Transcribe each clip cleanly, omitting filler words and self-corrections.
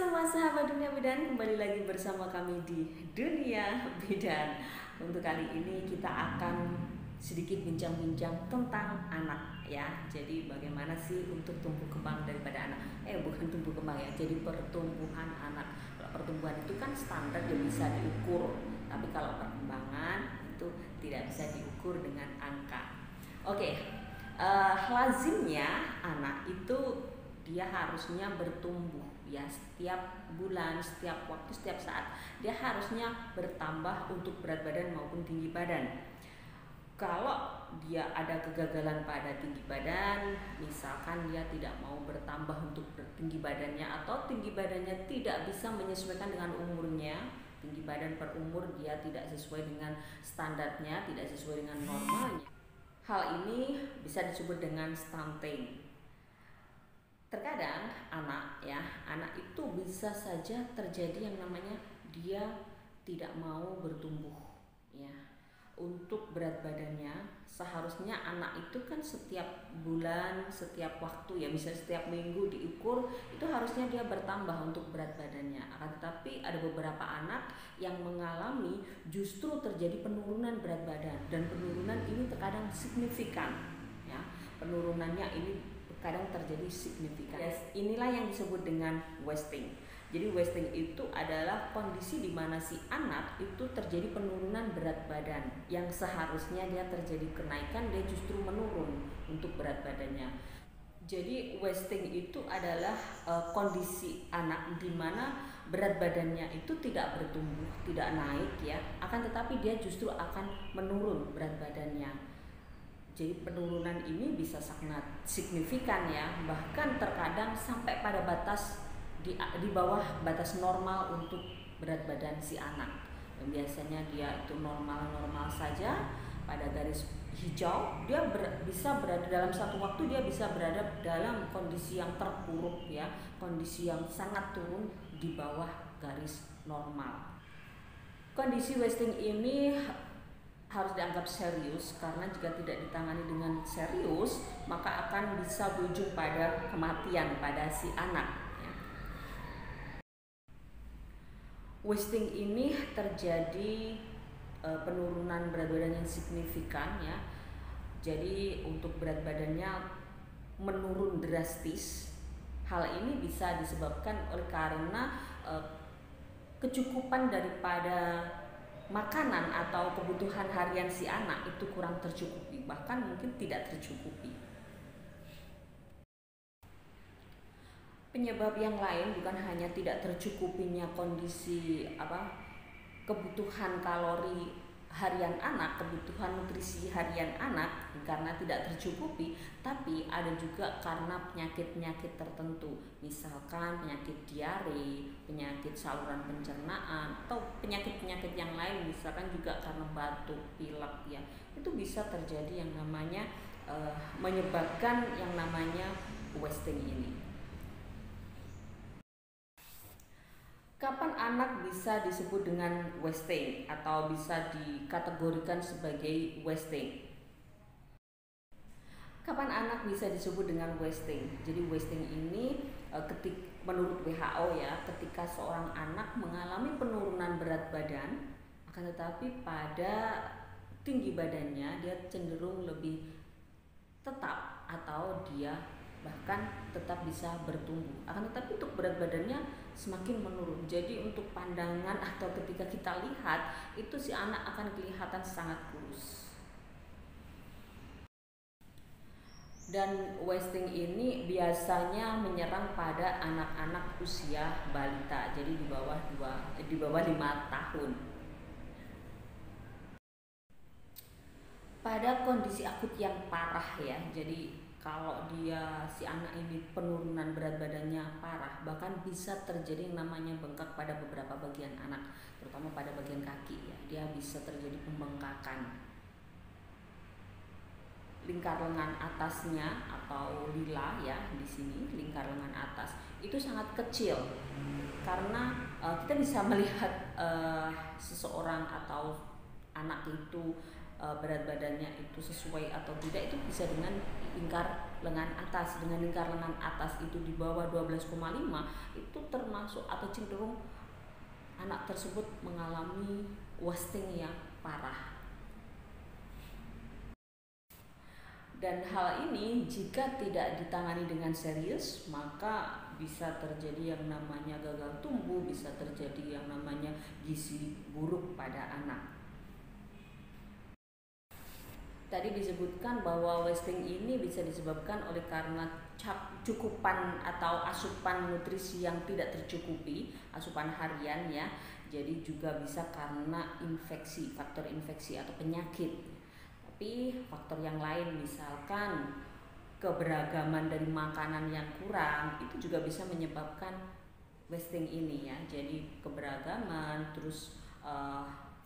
semua sahabat Dunia Bidan, kembali lagi bersama kami di Dunia Bidan. Untuk kali ini kita akan sedikit bincang-bincang tentang anak ya. Jadi bagaimana sih untuk tumbuh kembang daripada anak? Bukan tumbuh kembang ya, jadi pertumbuhan anak. Kalau pertumbuhan itu kan standar yang bisa diukur, tapi kalau perkembangan itu tidak bisa diukur dengan angka. Lazimnya anak itu dia harusnya bertumbuh ya, setiap bulan, setiap waktu, setiap saat dia harusnya bertambah untuk berat badan maupun tinggi badan. Kalau dia ada kegagalan pada tinggi badan, misalkan dia tidak mau bertambah untuk tinggi badannya, atau tinggi badannya tidak bisa menyesuaikan dengan umurnya, tinggi badan per umur dia tidak sesuai dengan standarnya, tidak sesuai dengan normalnya, hal ini bisa disebut dengan stunting. Terkadang anak itu bisa saja terjadi yang namanya dia tidak mau bertumbuh ya. Untuk berat badannya seharusnya anak itu kan setiap bulan, setiap waktu ya, misalnya setiap minggu diukur, itu harusnya dia bertambah untuk berat badannya. Akan tetapi ada beberapa anak yang mengalami justru terjadi penurunan berat badan, dan penurunan ini terkadang signifikan ya. Penurunannya ini kadang terjadi signifikan. Inilah yang disebut dengan wasting. Jadi wasting itu adalah kondisi di mana si anak itu terjadi penurunan berat badan, yang seharusnya dia terjadi kenaikan, dia justru menurun untuk berat badannya. Jadi wasting itu adalah kondisi anak di mana berat badannya itu tidak bertumbuh, tidak naik ya, akan tetapi dia justru akan menurun berat badannya. Jadi penurunan ini bisa sangat signifikan ya, bahkan terkadang sampai pada batas di bawah batas normal untuk berat badan si anak. Dan biasanya dia itu normal saja, pada garis hijau dia bisa berada dalam satu waktu, dia bisa berada dalam kondisi yang terpuruk ya, kondisi yang sangat turun di bawah garis normal. Kondisi wasting ini harus dianggap serius, karena jika tidak ditangani dengan serius maka akan bisa berujung pada kematian pada si anak ya. Wasting ini terjadi penurunan berat badan yang signifikan ya. Jadi untuk berat badannya menurun drastis. Hal ini bisa disebabkan oleh karena kecukupan daripada makanan atau kebutuhan harian si anak itu kurang tercukupi, bahkan mungkin tidak tercukupi. Penyebab yang lain bukan hanya tidak tercukupinya kondisi kebutuhan kalori harian anak, kebutuhan nutrisi harian anak karena tidak tercukupi, tapi ada juga karena penyakit-penyakit tertentu, misalkan penyakit diare, penyakit saluran pencernaan, atau penyakit-penyakit yang lain, misalkan juga karena batuk, pilek ya. Itu bisa terjadi yang namanya menyebabkan yang namanya wasting ini. Kapan anak bisa disebut dengan wasting atau bisa dikategorikan sebagai wasting? Kapan anak bisa disebut dengan wasting? Jadi wasting ini menurut WHO ya, ketika seorang anak mengalami penurunan berat badan, akan tetapi pada tinggi badannya dia cenderung lebih tetap, atau dia bahkan tetap bisa bertumbuh, akan tetapi untuk berat badannya semakin menurun. Jadi untuk pandangan atau ketika kita lihat itu si anak akan kelihatan sangat kurus. Dan wasting ini biasanya menyerang pada anak-anak usia balita, jadi di bawah 5 tahun. Pada kondisi akut yang parah ya, jadi kalau si anak ini penurunan berat badannya parah, bahkan bisa terjadi yang namanya bengkak pada beberapa bagian anak, terutama pada bagian kaki ya. Dia bisa terjadi pembengkakan. Lingkar lengan atasnya atau lila ya, di sini lingkar lengan atas itu sangat kecil, karena kita bisa melihat seseorang atau anak itu berat badannya itu sesuai atau tidak itu bisa dengan lingkar lengan atas, dengan lingkar lengan atas itu di bawah 12,5, itu termasuk atau cenderung anak tersebut mengalami wasting yang parah. Dan hal ini jika tidak ditangani dengan serius, maka bisa terjadi yang namanya gagal tumbuh, bisa terjadi yang namanya gizi buruk pada anak. Tadi disebutkan bahwa wasting ini bisa disebabkan oleh karena cukupan atau asupan nutrisi yang tidak tercukupi, asupan harian ya. Jadi juga bisa karena infeksi, faktor infeksi atau penyakit. Tapi faktor yang lain, misalkan keberagaman dari makanan yang kurang, itu juga bisa menyebabkan wasting ini ya. Jadi keberagaman, terus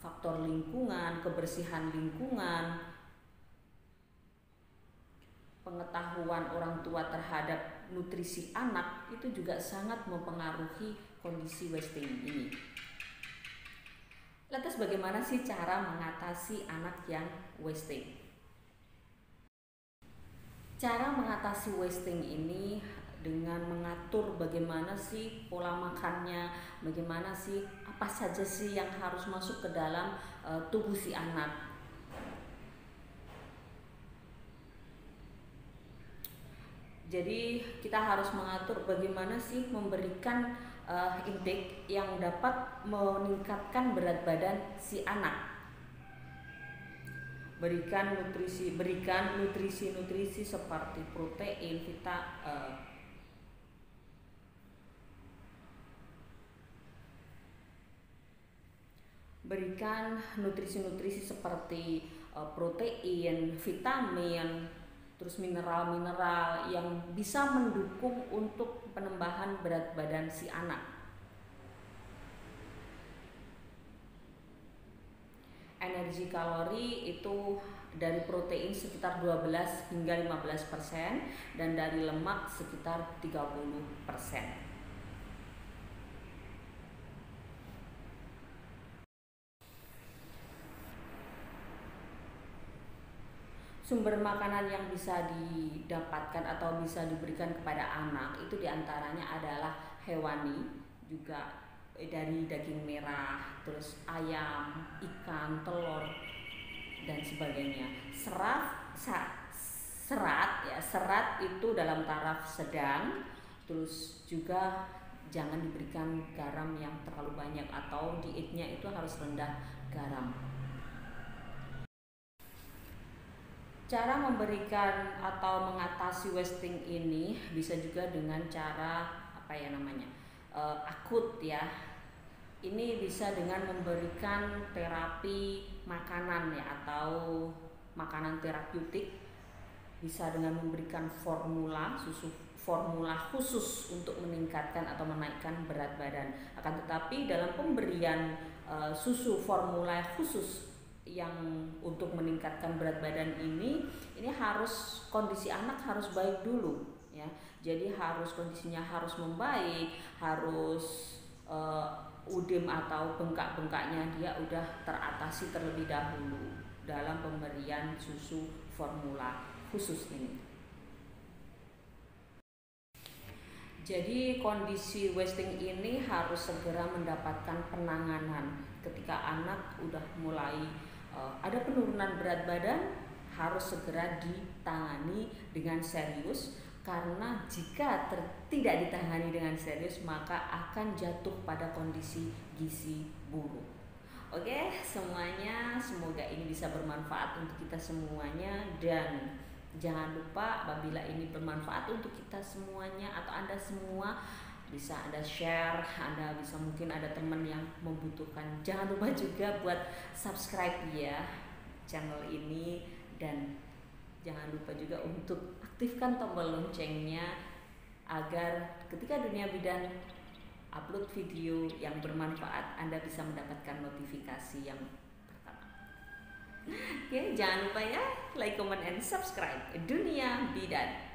faktor lingkungan, kebersihan lingkungan, pengetahuan orang tua terhadap nutrisi anak itu juga sangat mempengaruhi kondisi wasting ini. Lantas bagaimana sih cara mengatasi anak yang wasting? Cara mengatasi wasting ini dengan mengatur bagaimana sih pola makannya, bagaimana sih apa saja sih yang harus masuk ke dalam tubuh si anak. Jadi kita harus mengatur bagaimana sih memberikan intake yang dapat meningkatkan berat badan si anak. Berikan nutrisi seperti protein, berikan nutrisi seperti protein, vitamin, terus mineral-mineral yang bisa mendukung untuk penambahan berat badan si anak. Energi kalori itu dari protein sekitar 12 hingga 15% dan dari lemak sekitar 30%. Sumber makanan yang bisa didapatkan atau bisa diberikan kepada anak itu diantaranya adalah hewani, juga dari daging merah, terus ayam, ikan, telur, dan sebagainya. Serat itu dalam taraf sedang, terus juga jangan diberikan garam yang terlalu banyak atau dietnya itu harus rendah garam. Cara memberikan atau mengatasi wasting ini bisa juga dengan cara akut ya. Ini bisa dengan memberikan terapi makanan ya, atau makanan terapeutik. Bisa dengan memberikan formula khusus untuk meningkatkan atau menaikkan berat badan. Akan tetapi dalam pemberian susu formula khusus yang untuk meningkatkan berat badan ini harus kondisi anak harus baik dulu ya. Jadi kondisinya harus membaik, harus udem atau bengkak-bengkaknya dia udah teratasi terlebih dahulu dalam pemberian susu formula khusus ini. Jadi kondisi wasting ini harus segera mendapatkan penanganan. Ketika anak udah mulai ada penurunan berat badan, harus segera ditangani dengan serius, karena jika tidak ditangani dengan serius maka akan jatuh pada kondisi gizi buruk. Oke, semuanya, semoga ini bisa bermanfaat untuk kita semuanya, dan jangan lupa apabila ini bermanfaat untuk kita semuanya atau Anda semua, bisa Anda share, Anda bisa mungkin ada teman yang membutuhkan. Jangan lupa juga buat subscribe ya channel ini, dan jangan lupa juga untuk aktifkan tombol loncengnya agar ketika Dunia Bidan upload video yang bermanfaat Anda bisa mendapatkan notifikasi yang pertama. Oke, jangan lupa ya like, comment, and subscribe Dunia Bidan.